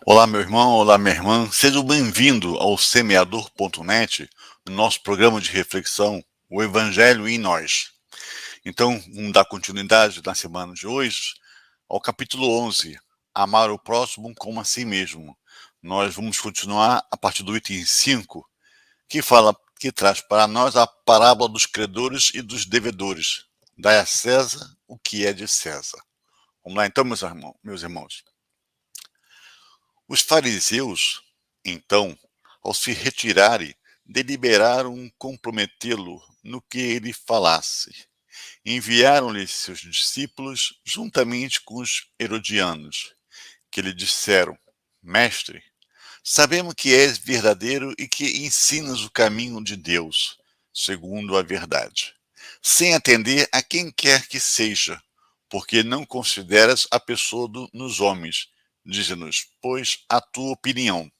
Olá, meu irmão, olá, minha irmã. Seja bem-vindo ao semeador.net, no nosso programa de reflexão, o Evangelho em Nós. Então, vamos dar continuidade na semana de hoje ao capítulo 11, Amar o próximo como a si mesmo. Nós vamos continuar a partir do item 5, que traz para nós a parábola dos credores e dos devedores. Dai a César o que é de César. Vamos lá então, meus irmãos. Os fariseus, então, ao se retirarem, deliberaram comprometê-lo no que ele falasse. Enviaram-lhe seus discípulos juntamente com os herodianos, que lhe disseram: Mestre, sabemos que és verdadeiro e que ensinas o caminho de Deus, segundo a verdade, sem atender a quem quer que seja, porque não consideras a pessoa nos homens. Dize-nos, pois, a tua opinião.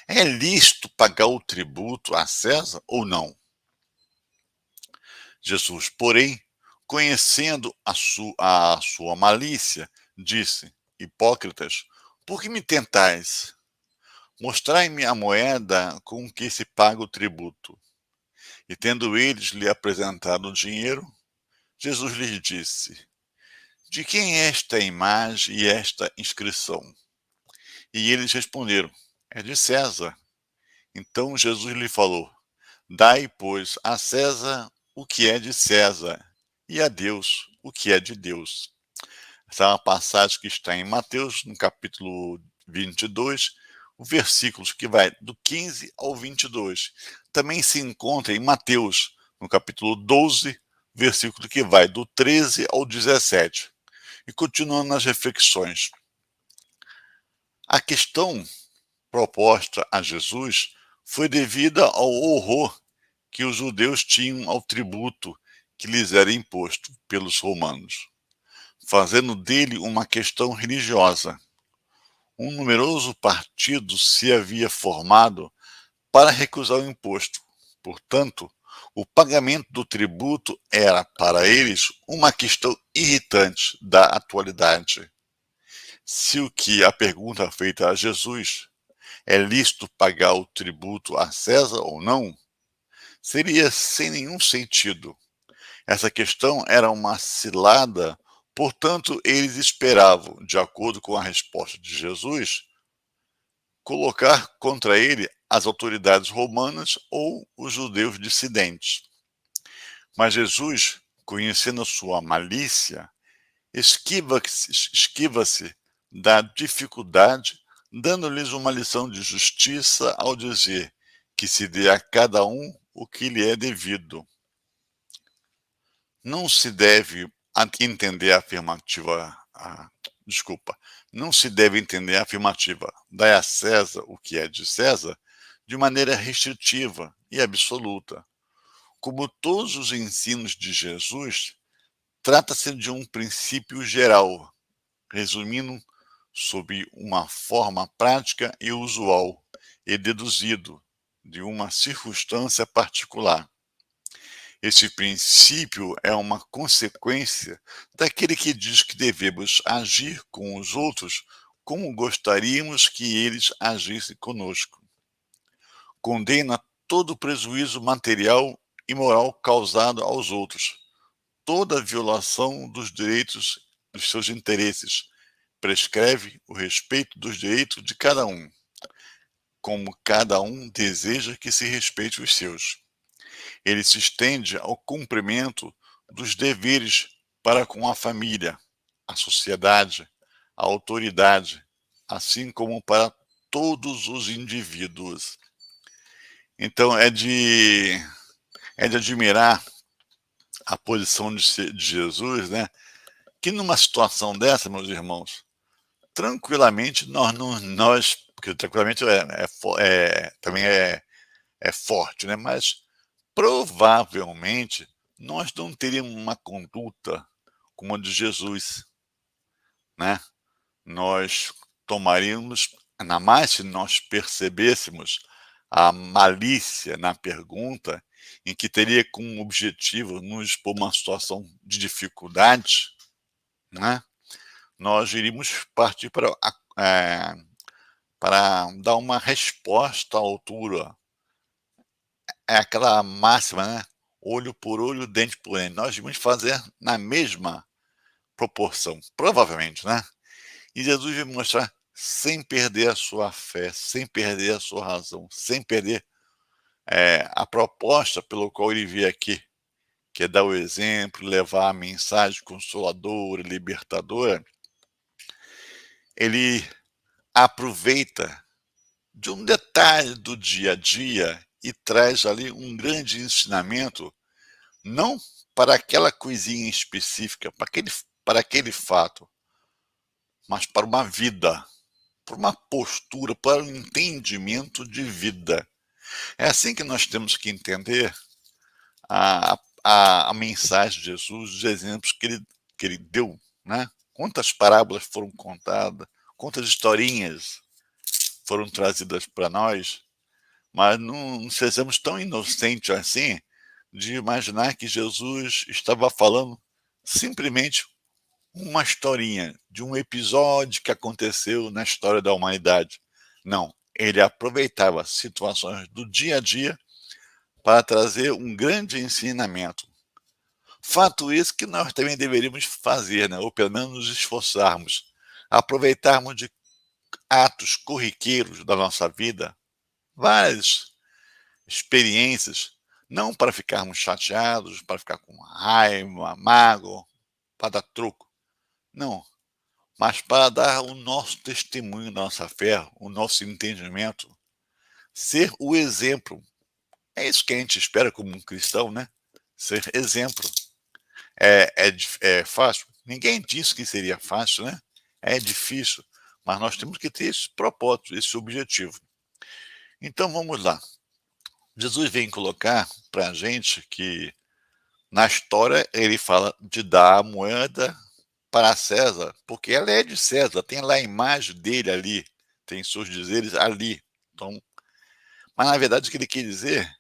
É lícito pagar o tributo a César ou não? Jesus, porém, conhecendo a sua malícia, disse: Hipócritas, por que me tentais? Mostrai-me a moeda com que se paga o tributo. E tendo eles lhe apresentado o dinheiro, Jesus lhes disse: De quem é esta imagem e esta inscrição? E eles responderam: É de César. Então Jesus lhe falou: Dai, pois, a César o que é de César, e a Deus o que é de Deus. Essa é uma passagem que está em Mateus, no capítulo 22, o versículo que vai do 15 ao 22. Também se encontra em Mateus, no capítulo 12, versículo que vai do 13 ao 17. E continuando nas reflexões. A questão proposta a Jesus foi devida ao horror que os judeus tinham ao tributo que lhes era imposto pelos romanos, fazendo dele uma questão religiosa. Um numeroso partido se havia formado para recusar o imposto. Portanto, o pagamento do tributo era, para eles, uma questão irritante da atualidade. Se o que a pergunta feita a Jesus é lícito pagar o tributo a César ou não, seria sem nenhum sentido. Essa questão era uma cilada, portanto, eles esperavam, de acordo com a resposta de Jesus, colocar contra ele as autoridades romanas ou os judeus dissidentes. Mas Jesus, conhecendo a sua malícia, esquiva-se da dificuldade, dando-lhes uma lição de justiça ao dizer que se dê a cada um o que lhe é devido. Não se deve entender a afirmativa, não se deve entender a afirmativa, dai a César o que é de César, de maneira restritiva e absoluta. Como todos os ensinos de Jesus, trata-se de um princípio geral, resumindo sob uma forma prática e usual, e deduzido de uma circunstância particular. Esse princípio é uma consequência daquele que diz que devemos agir com os outros como gostaríamos que eles agissem conosco. Condena todo prejuízo material e moral causado aos outros, toda violação dos direitos dos seus interesses, prescreve o respeito dos direitos de cada um, como cada um deseja que se respeite os seus. Ele se estende ao cumprimento dos deveres para com a família, a sociedade, a autoridade, assim como para todos os indivíduos. Então é de admirar a posição de Jesus, né? Que numa situação dessa, meus irmãos, tranquilamente porque tranquilamente também é forte, né? Mas provavelmente nós não teríamos uma conduta como a de Jesus, né? Nós tomaríamos, ainda mais se nós percebêssemos a malícia na pergunta, em que teria como objetivo nos expor uma situação de dificuldade, né? nós iríamos partir para dar uma resposta à altura. É aquela máxima, né, olho por olho, dente por dente. Nós iríamos fazer na mesma proporção, provavelmente, né. E Jesus vai mostrar sem perder a sua fé, sem perder a sua razão, sem perder, a proposta pelo qual ele veio aqui, que é dar o exemplo, levar a mensagem consoladora, libertadora. Ele aproveita de um detalhe do dia a dia e traz ali um grande ensinamento, não para aquela coisinha específica, para aquele fato, mas para uma vida, para uma postura, para um entendimento de vida. É assim que nós temos que entender a mensagem de Jesus, os exemplos que ele deu, né? Quantas parábolas foram contadas, quantas historinhas foram trazidas para nós, mas não sejamos tão inocentes assim de imaginar que Jesus estava falando simplesmente uma historinha de um episódio que aconteceu na história da humanidade. Não, ele aproveitava situações do dia a dia para trazer um grande ensinamento. Fato esse que nós também deveríamos fazer, né? Ou pelo menos nos esforçarmos, aproveitarmos de atos corriqueiros da nossa vida, várias experiências, não para ficarmos chateados, para ficar com raiva, mágoa, para dar troco, não, mas para dar o nosso testemunho da nossa fé, o nosso entendimento, ser o exemplo. É isso que a gente espera como um cristão, né? Ser exemplo. É fácil? Ninguém disse que seria fácil, né? É difícil, mas nós temos que ter esse propósito, esse objetivo. Então vamos lá. Jesus vem colocar para a gente que na história ele fala de dar a moeda para César, porque ela é de César, tem lá a imagem dele ali, tem seus dizeres ali. Então, mas na verdade o que ele quer dizer é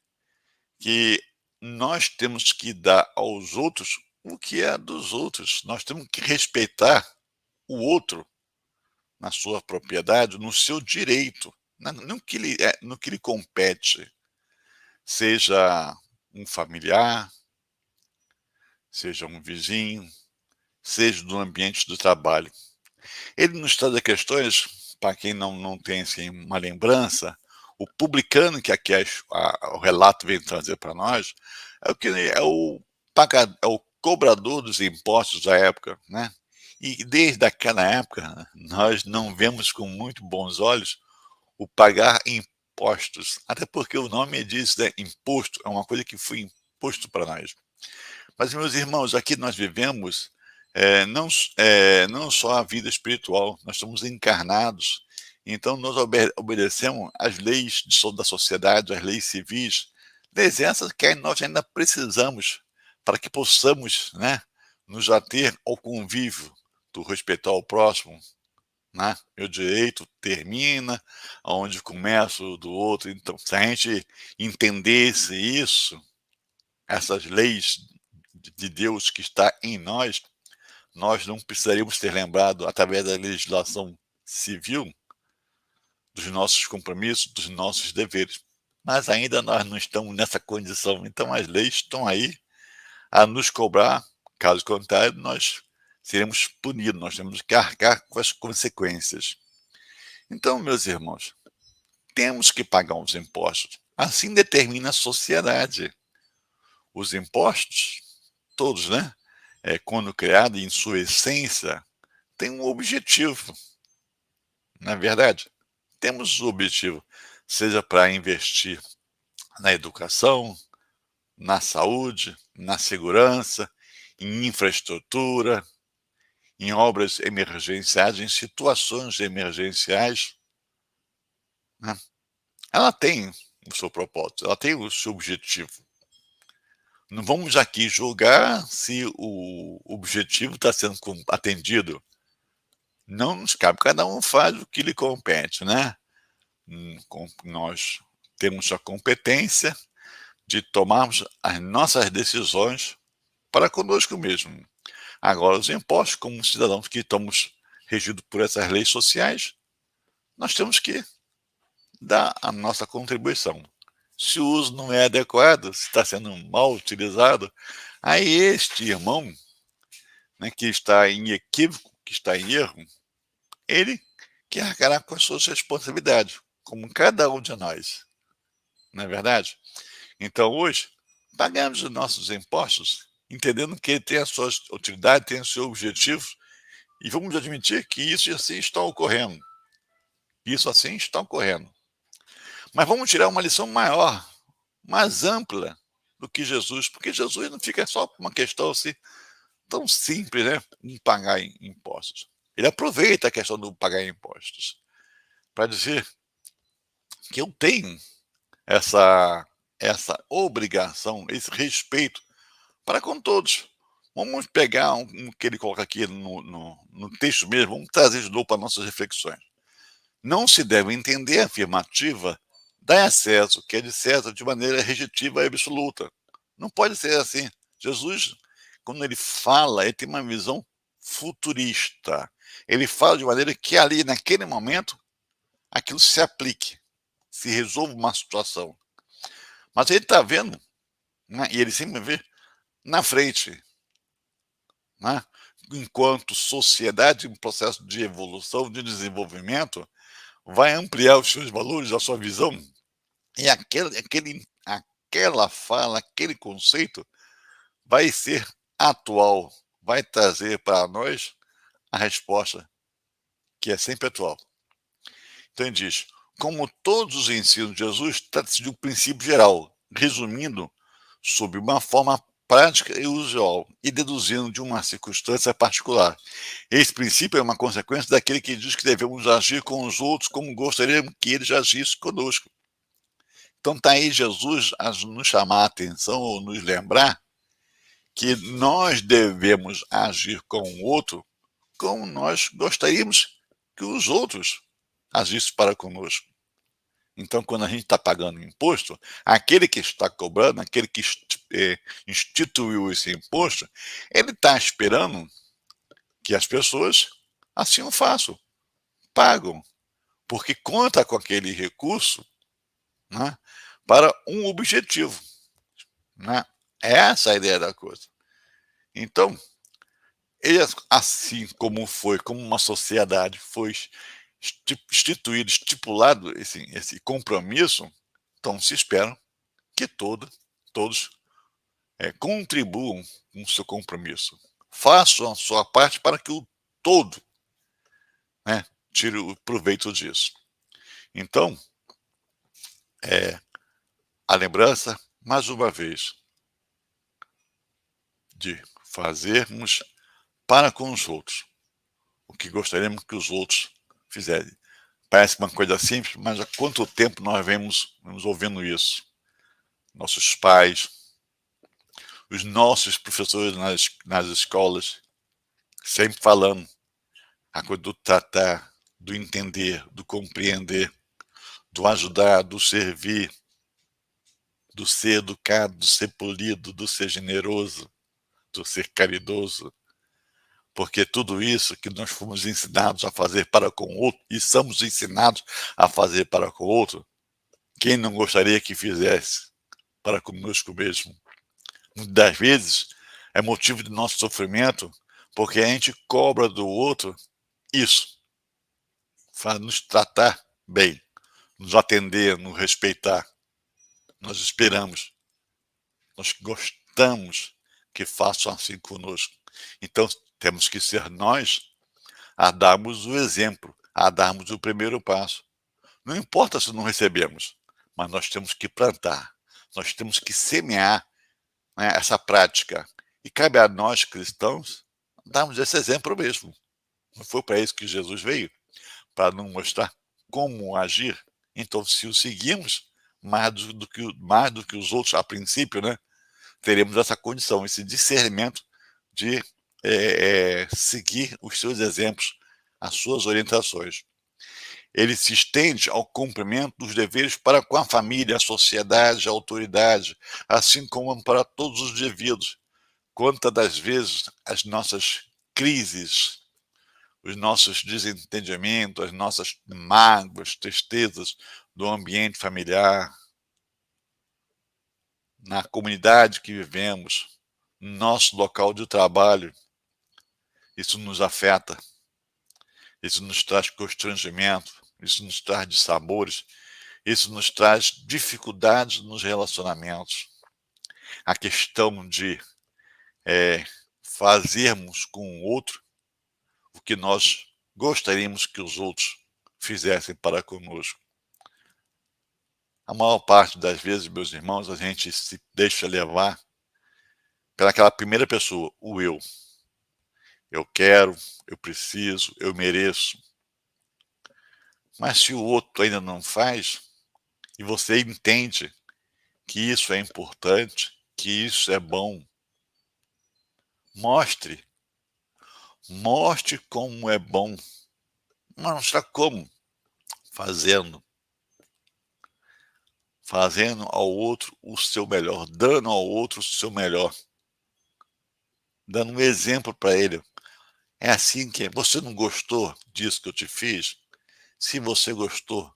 que nós temos que dar aos outros o que é dos outros. Nós temos que respeitar o outro na sua propriedade, no seu direito, no que lhe compete, seja um familiar, seja um vizinho, seja do ambiente do trabalho. Ele nos traz questões, para quem não tem assim, uma lembrança, o publicano, que aqui o relato vem trazer para nós, é o cobrador dos impostos da época, né? E desde aquela época, nós não vemos com muito bons olhos o pagar impostos, até porque o nome diz, né, imposto, é uma coisa que foi imposto para nós. Mas, meus irmãos, aqui nós vivemos não só a vida espiritual, nós somos encarnados, então nós obedecemos às leis da sociedade, às leis civis, leis essas que nós ainda precisamos para que possamos, né, nos ater ao convívio do respeitar ao próximo, né? Meu direito termina onde começa o do outro. Então, se a gente entendesse isso, essas leis de Deus que está em nós não precisaríamos ter lembrado, através da legislação civil, dos nossos compromissos, dos nossos deveres. Mas ainda nós não estamos nessa condição, então as leis estão aí a nos cobrar, caso contrário, nós seremos punidos, nós temos que arcar com as consequências. Então, meus irmãos, temos que pagar os impostos. Assim determina a sociedade. Os impostos, todos, né? Quando criado em sua essência, tem um objetivo, não é verdade? Temos o objetivo, seja para investir na educação, na saúde, na segurança, em infraestrutura, em obras emergenciais, em situações emergenciais, né? Ela tem o seu propósito, ela tem o seu objetivo. Não vamos aqui julgar se o objetivo está sendo atendido. Não nos cabe, cada um faz o que lhe compete, né? Nós temos a competência de tomarmos as nossas decisões para conosco mesmo. Agora, os impostos, como cidadãos que estamos regido por essas leis sociais, nós temos que dar a nossa contribuição. Se o uso não é adequado, se está sendo mal utilizado, aí este irmão, né, que está em equívoco, que está em erro, ele que arcará com as suas responsabilidades, como cada um de nós, não é verdade? Então, hoje, pagamos os nossos impostos, entendendo que ele tem a sua utilidade, tem o seu objetivo, e vamos admitir que isso assim está ocorrendo. Isso assim está ocorrendo. Mas vamos tirar uma lição maior, mais ampla do que Jesus, porque Jesus não fica só por uma questão assim tão simples, né, em pagar impostos. Ele aproveita a questão do pagar impostos para dizer que eu tenho essa obrigação, esse respeito para com todos. Vamos pegar que ele coloca aqui no texto mesmo, vamos trazer de novo para nossas reflexões. Não se deve entender a afirmativa dar acesso, que é de César, de maneira restritiva e absoluta. Não pode ser assim. Jesus, quando ele fala, ele tem uma visão futurista. Ele fala de maneira que ali, naquele momento, aquilo se aplique, se resolva uma situação. Mas ele está vendo, né, e ele sempre vê na frente, né, enquanto sociedade em processo de evolução, de desenvolvimento, vai ampliar os seus valores, a sua visão, e aquela fala, aquele conceito vai ser atual, vai trazer para nós a resposta que é sempre atual. Então ele diz, como todos os ensinos de Jesus, trata-se de um princípio geral, resumindo sob uma forma prática e usual, e deduzindo de uma circunstância particular. Esse princípio é uma consequência daquele que diz que devemos agir com os outros como gostaríamos que eles agissem conosco. Então está aí Jesus a nos chamar a atenção ou nos lembrar que nós devemos agir com o outro como nós gostaríamos que os outros agissem para conosco. Então, quando a gente está pagando imposto, aquele que está cobrando, aquele que instituiu esse imposto, ele está esperando que as pessoas assim o façam, pagam, porque conta com aquele recurso, né, para um objetivo. Né? Essa é a ideia da coisa. Então, assim como foi, como uma sociedade foi instituído, estipulado esse compromisso, então se espera que todos contribuam com o seu compromisso. Façam a sua parte para que o todo, né, tire o proveito disso. Então, a lembrança, mais uma vez, de fazermos para com os outros o que gostaríamos que os outros fizessem. Parece uma coisa simples, mas há quanto tempo nós vemos ouvindo isso? Nossos pais, os nossos professores nas escolas, sempre falando a coisa do tratar, do entender, do compreender, do ajudar, do servir, do ser educado, do ser polido, do ser generoso, do ser caridoso. Porque tudo isso que nós fomos ensinados a fazer para com o outro, e somos ensinados a fazer para com o outro, quem não gostaria que fizesse para conosco mesmo? Muitas das vezes é motivo de nosso sofrimento, porque a gente cobra do outro isso, para nos tratar bem, nos atender, nos respeitar. Nós esperamos, nós gostamos que façam assim conosco. Então, temos que ser nós a darmos o exemplo, a darmos o primeiro passo. Não importa se não recebemos, mas nós temos que plantar, nós temos que semear, né, essa prática. E cabe a nós, cristãos, darmos esse exemplo mesmo. Não foi para isso que Jesus veio? Para nos mostrar como agir? Então, se o seguimos, mais do que os outros, a princípio, né, teremos essa condição, esse discernimento de seguir os seus exemplos, as suas orientações. Ele se estende ao cumprimento dos deveres para com a família, a sociedade, a autoridade, assim como para todos os devidos. Quantas das vezes as nossas crises os nossos desentendimentos, as nossas mágoas, tristezas do ambiente familiar, na comunidade que vivemos, no nosso local de trabalho. Isso nos afeta, isso nos traz constrangimento, isso nos traz dissabores, isso nos traz dificuldades nos relacionamentos. A questão de fazermos com o outro o que nós gostaríamos que os outros fizessem para conosco. A maior parte das vezes, meus irmãos, a gente se deixa levar pelaquela primeira pessoa, o eu. Eu quero, eu preciso, eu mereço. Mas se o outro ainda não faz, e você entende que isso é importante, que isso é bom, mostre. Mostre como é bom. Mostra como? Fazendo. Fazendo ao outro o seu melhor, dando ao outro o seu melhor. Dando um exemplo para ele. É assim que é. Você não gostou disso que eu te fiz? Se você gostou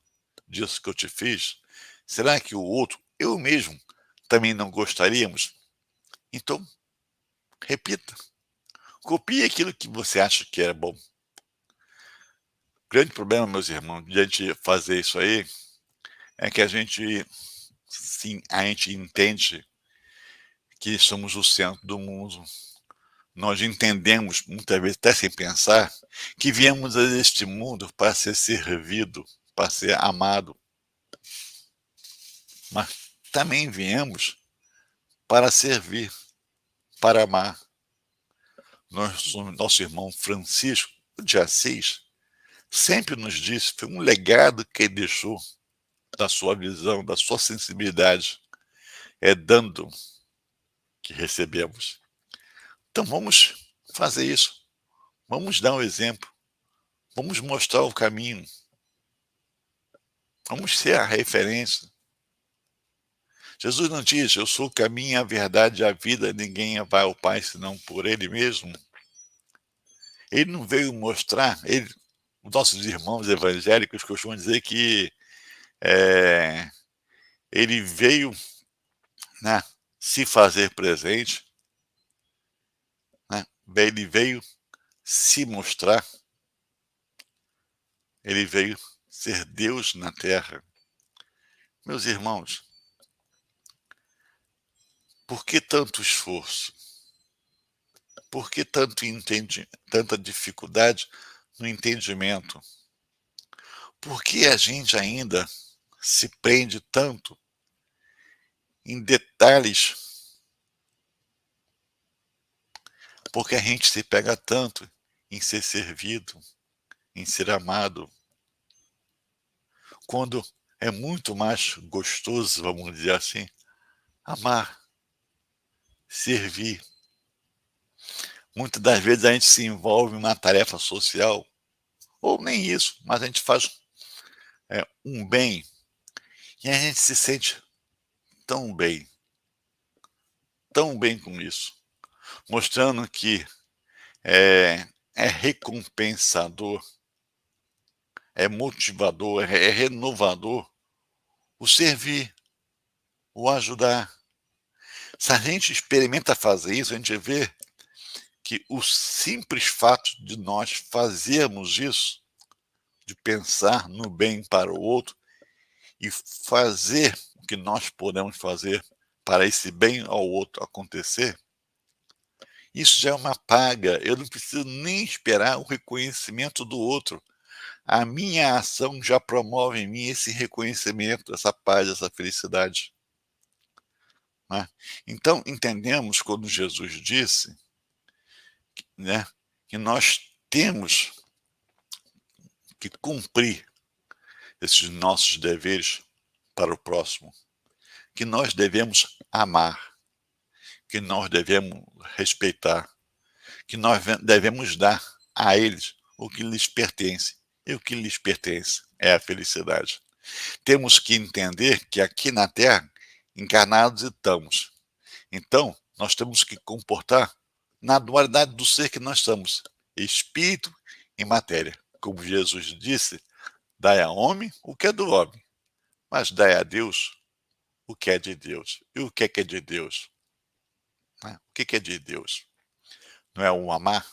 disso que eu te fiz, será que o outro, eu mesmo, também não gostaríamos? Então, repita. Copie aquilo que você acha que é bom. O grande problema, meus irmãos, de a gente fazer isso aí, é que a gente, sim, a gente entende que somos o centro do mundo. Nós entendemos, muitas vezes até sem pensar, que viemos a este mundo para ser servido, para ser amado. Mas também viemos para servir, para amar. Nosso irmão Francisco de Assis sempre nos disse, foi um legado que ele deixou da sua visão, da sua sensibilidade. É dando que recebemos. Então vamos fazer isso. Vamos dar um exemplo. Vamos mostrar o caminho. Vamos ser a referência. Jesus não diz, eu sou o caminho, a verdade e a vida, ninguém vai ao Pai senão por Ele mesmo. Ele não veio mostrar, os nossos irmãos evangélicos costumam dizer que ele veio, né, se fazer presente, né, ele veio se mostrar, ele veio ser Deus na terra. Meus irmãos, por que tanto esforço? Por que tanta dificuldade no entendimento? Por que a gente ainda se prende tanto em detalhes? Porque a gente se pega tanto em ser servido, em ser amado, quando é muito mais gostoso, vamos dizer assim, amar, servir. Muitas das vezes a gente se envolve em uma tarefa social, ou nem isso, mas a gente faz um bem e a gente se sente tão bem com isso, mostrando que é recompensador, é motivador, é renovador o servir, o ajudar. Se a gente experimenta fazer isso, a gente vê que o simples fato de nós fazermos isso, de pensar no bem para o outro e fazer o que nós podemos fazer para esse bem ao outro acontecer, isso já é uma paga. Eu não preciso nem esperar o reconhecimento do outro. A minha ação já promove em mim esse reconhecimento, essa paz, essa felicidade. Né? Então, entendemos quando Jesus disse, né, que nós temos que cumprir esses nossos deveres para o próximo, que nós devemos amar, que nós devemos respeitar, que nós devemos dar a eles o que lhes pertence. E o que lhes pertence é a felicidade. Temos que entender que aqui na Terra, encarnados estamos. Então, nós temos que comportar na dualidade do ser que nós somos, espírito em matéria. Como Jesus disse: dai ao homem o que é do homem, mas dai a Deus o que é de Deus. E o que é de Deus? Né? O que é de Deus? Não é o amar?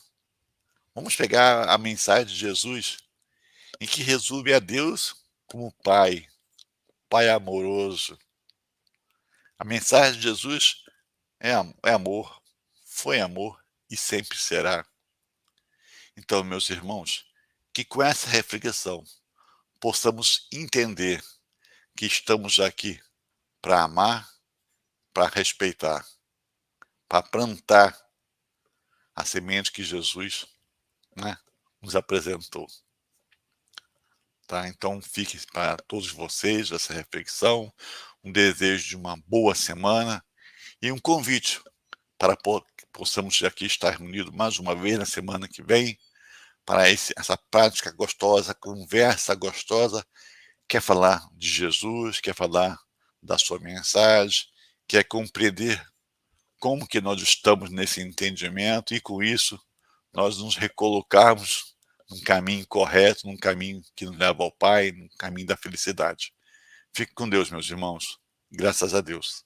Vamos pegar a mensagem de Jesus, em que resume a Deus como Pai, Pai amoroso. A mensagem de Jesus é amor, foi amor e sempre será. Então, meus irmãos, que com essa reflexão possamos entender que estamos aqui para amar, para respeitar, para plantar a semente que Jesus, né, nos apresentou. Tá? Então, fique para todos vocês essa reflexão, um desejo de uma boa semana e um convite para que possamos aqui estar reunidos mais uma vez na semana que vem, para essa prática gostosa, conversa gostosa. Quer falar de Jesus, quer falar da sua mensagem, quer compreender como que nós estamos nesse entendimento e, com isso, nós nos recolocarmos num caminho correto, num caminho que nos leva ao Pai, num caminho da felicidade. Fique com Deus, meus irmãos. Graças a Deus.